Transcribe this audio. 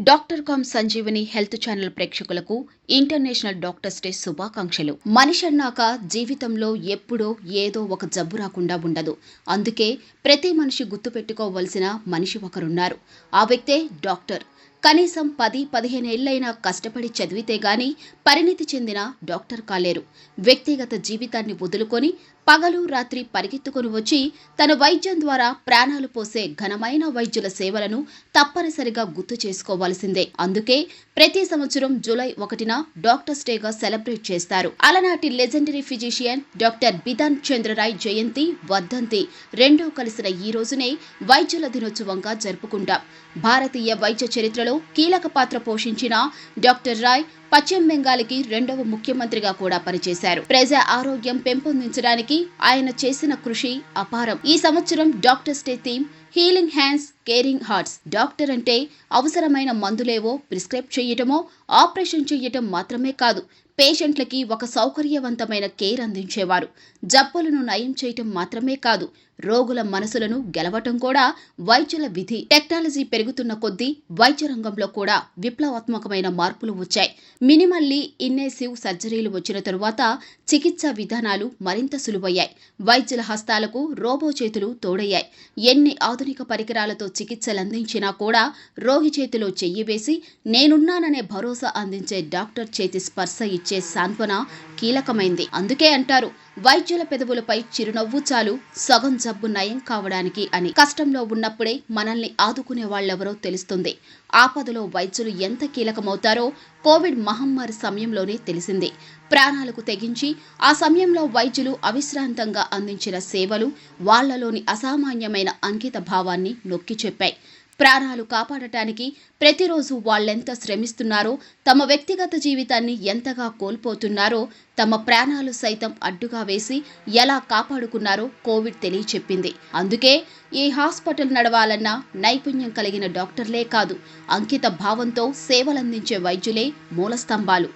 Doctor com Sanjeevani health channel ప్రేక్షకులకు international doctors day శుభాకాంక్షలు. మనిషి అన్నాక జీవితంలో ఎప్పుడో ఏదో ఒక జబ్బు రాకుండా ఉండదు. అందుకే ప్రతి మనిషి గుర్తుపెట్టుకోవలసిన మనిషి ఒకరున్నారు. ఆ వ్యక్తే డాక్టర్. కనీసం 10-15 ఏళ్లైనా కష్టపడి చదివితే గాని పరిణితి చెందిన డాక్టర్ కాలేరు. వ్యక్తిగత జీవితాన్ని వదులుకొని పగలు రాత్రి పరిగెత్తుకుని వచ్చి తన వైద్యం ద్వారా ప్రాణాలు పోసే ఘనమైన వైద్యుల సేవలను తప్పనిసరిగా గుర్తు చేసుకోవాల్సిందే. అందుకే ప్రతి సంవత్సరం జూలై 1న డాక్టర్స్ డేగా సెలబ్రేట్ చేస్తారు. అలనాటి legendary physician doctor Bidhan Chandra Roy జయంతి వర్ధంతి రెండూ కలిసిన ఈ రోజునే వైద్యుల దినోత్సవంగా జరుపుకుంటాం. భారతీయ వైద్య చరిత్రలో కీలక పాత్ర పోషించిన డాక్టర్ రాయ్ పశ్చిమ బెంగాల్కి 2వ ముఖ్యమంత్రిగా కూడా పనిచేశారు. ప్రజా ఆరోగ్యం పెంపొందించడానికి ఆయన చేసిన కృషి అపారం. ఈ సంవత్సరం doctors day theme healing hands caring hearts. Doctor అంటే అవసరమైన మందులేవో ప్రిస్క్రైబ్ చేయటమో ఆపరేషన్ చేయటం మాత్రమే కాదు, పేషెంట్లకి ఒక సౌకర్యవంతమైన కేర్ అందించేవారు. జబ్బులను నయం చేయటం మాత్రమే కాదు, రోగుల మనసులను గెలవటం కూడా వైద్యుల విధి. టెక్నాలజీ పెరుగుతున్న కొద్దీ వైద్య రంగంలో కూడా విప్లవాత్మకమైన మార్పులు వచ్చాయి. మినిమల్లీ ఇన్వేసివ్ సర్జరీలు వచ్చిన తరువాత చికిత్సా విధానాలు మరింత సులువయ్యాయి. వైద్యుల హస్తాలకు రోబో చేతులు తోడయ్యాయి. ఎన్ని ఆధునిక పరికరాలతో చికిత్సలందించినా కూడా రోగి చేతిలో చెయ్యి వేసి నేనున్నాననే భరోసా అందించే డాక్టర్ చేతి స్పర్శ ఇచ్చే సాంత్వన కీలకమైంది. అందుకే అంటారు, వైద్యుల పెదవులపై చిరునవ్వు చాలు సగం జబ్బు నయం కావడానికి అని. కష్టంలో ఉన్నప్పుడే మనల్ని ఆదుకునే వాళ్ళెవరో తెలుస్తుంది. ఆపదలో వైద్యులు ఎంత కీలకమవుతారో కోవిడ్ మహమ్మారి సమయంలోనే తెలిసింది. ప్రాణాలకు తెగించి ఆ సమయంలో వైద్యులు అవిశ్రాంతంగా అందించిన సేవలు వాళ్లలోని అసామాన్యమైన అంకిత భావాన్ని నొక్కి చెప్పాయి. ప్రాణాలు కాపాడటానికి ప్రతిరోజు వాళ్ళెంత శ్రమిస్తున్నారో, తమ వ్యక్తిగత జీవితాన్ని ఎంతగా కోల్పోతున్నారో, తమ ప్రాణాలు సైతం అడ్డుగా వేసి ఎలా కాపాడుకున్నారో కోవిడ్ తెలియచెప్పింది. అందుకే ఈ హాస్పిటల్ నడవాలన్నా నైపుణ్యం కలిగిన డాక్టర్లే కాదు, అంకిత భావంతో సేవలందించే వైద్యులే మూలస్తంభాలు.